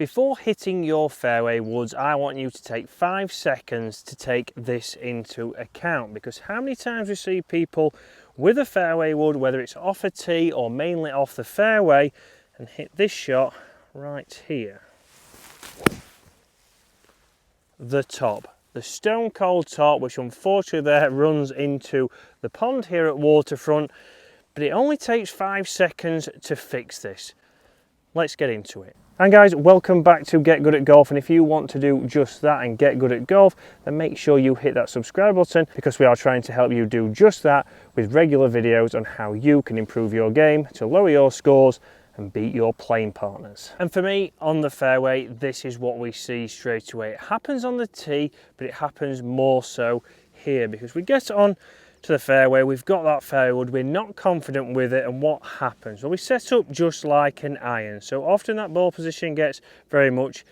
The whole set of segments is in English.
Before hitting your fairway woods, I want you to take 5 seconds to take this into account, because how many times we see people with a fairway wood, whether it's off a tee or mainly off the fairway, and hit this shot right here. The top, the stone cold top, which unfortunately there runs into the pond here at Waterfront, but it only takes 5 seconds to fix this. Let's get into it. And guys, welcome back to Get Good at Golf, and if you want to do just that and get good at golf, then make sure you hit that subscribe button, because we are trying to help you do just that with regular videos on how you can improve your game to lower your scores and beat your playing partners. And for me, on the fairway, this is what we see straight away. It happens on the tee, but it happens more so here, because we get on to the fairway, we've got that fairway wood, we're not confident with it, and what happens? Well, we set up just like an iron, so often that ball position gets very much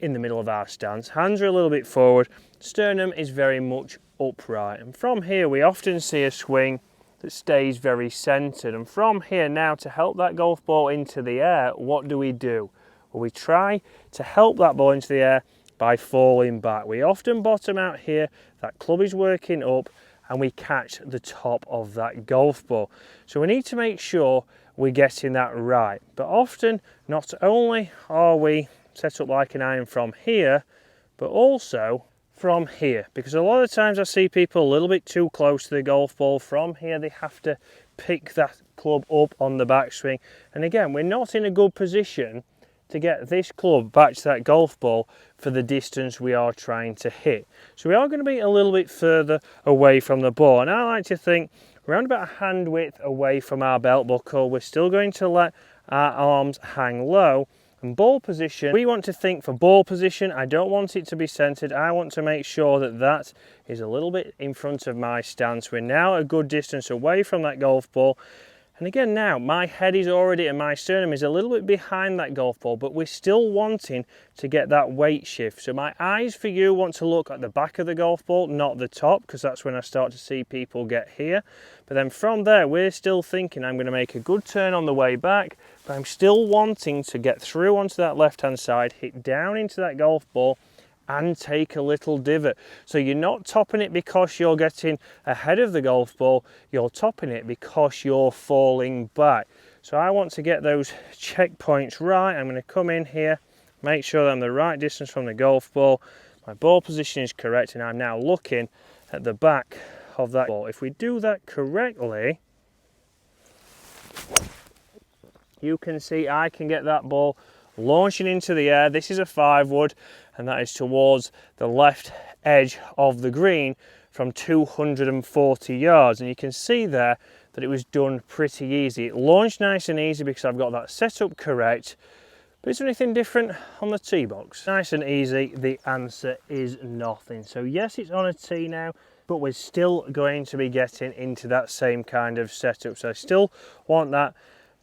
in the middle of our stance, hands are a little bit forward, sternum is very much upright, and from here we often see a swing that stays very centered. And from here now, to help that golf ball into the air, what do? Well, we try to help that ball into the air by falling back. We often bottom out here, that club is working up, and we catch the top of that golf ball. So we need to make sure we're getting that right. But often, not only are we set up like an iron from here, but also from here. Because a lot of times I see people a little bit too close to the golf ball. From here, they have to pick that club up on the backswing. And again, we're not in a good position to get this club back to that golf ball for the distance we are trying to hit. So we are going to be a little bit further away from the ball, and I like to think around about a hand width away from our belt buckle. We're still going to let our arms hang low. And ball position, we want to think for ball position, I don't want it to be centered. I want to make sure that that is a little bit in front of my stance. We're now a good distance away from that golf ball. And again now, my head is already, and my sternum is a little bit behind that golf ball, but we're still wanting to get that weight shift. So my eyes for you want to look at the back of the golf ball, not the top, because that's when I start to see people get here. But then from there, we're still thinking I'm going to make a good turn on the way back, but I'm still wanting to get through onto that left-hand side, hit down into that golf ball, and take a little divot. So you're not topping it because you're getting ahead of the golf ball, you're topping it because you're falling back. So I want to get those checkpoints right. I'm going to come in here, make sure that I'm the right distance from the golf ball, my ball position is correct, and I'm now looking at the back of that ball. If we do that correctly, you can see I can get that ball launching into the air. This is a 5 wood, and that is towards the left edge of the green from 240 yards. And you can see there that it was done pretty easy. It launched nice and easy because I've got that set up correct. But is there anything different on the tee box? Nice and easy, the answer is nothing. So yes, it's on a tee now, but we're still going to be getting into that same kind of setup. So I still want that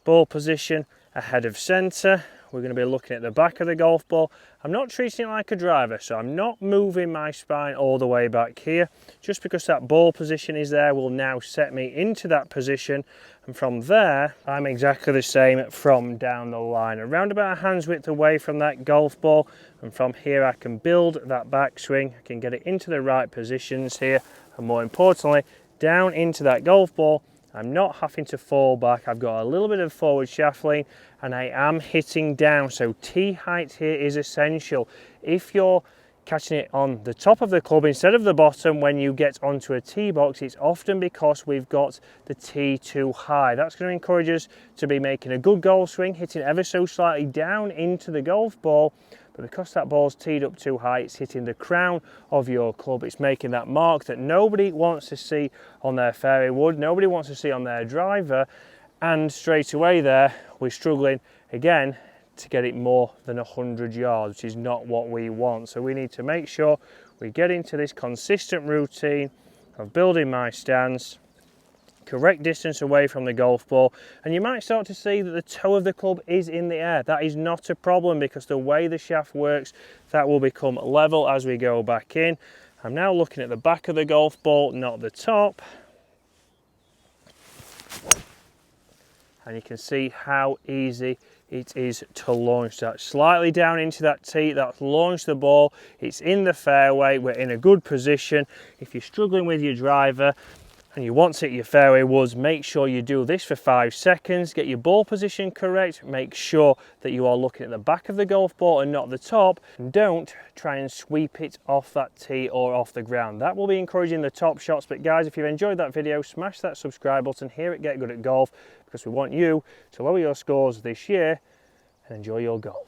ball position ahead of centre. We're going to be looking at the back of the golf ball. I'm not treating it like a driver, so I'm not moving my spine all the way back here. Just because that ball position is there will now set me into that position. And from there, I'm exactly the same from down the line. Around about a hand's width away from that golf ball. And from here, I can build that backswing. I can get it into the right positions here. And more importantly, down into that golf ball. I'm not having to fall back. I've got a little bit of forward shaft lean, and I am hitting down. So tee height here is essential. If you're catching it on the top of the club instead of the bottom when you get onto a tee box, it's often because we've got the tee too high. That's going to encourage us to be making a good golf swing, hitting ever so slightly down into the golf ball. But because that ball's teed up too high, it's hitting the crown of your club. It's making that mark that nobody wants to see on their fairway wood, nobody wants to see on their driver, and straight away there, we're struggling again to get it more than 100 yards, which is not what we want. So we need to make sure we get into this consistent routine of building my stance, correct distance away from the golf ball, and you might start to see that the toe of the club is in the air. That is not a problem because the way the shaft works, that will become level as we go back in. I'm now looking at the back of the golf ball, not the top. And you can see how easy it is to launch that slightly down into that tee. That's launch the ball, it's in the fairway, we're in a good position. If you're struggling with your driver and you want to hit your fairway woods, make sure you do this for 5 seconds, get your ball position correct, make sure that you are looking at the back of the golf ball and not the top, and don't try and sweep it off that tee or off the ground. That will be encouraging the top shots. But guys, if you've enjoyed that video, smash that subscribe button here at Get Good at Golf, because we want you to lower your scores this year and enjoy your golf.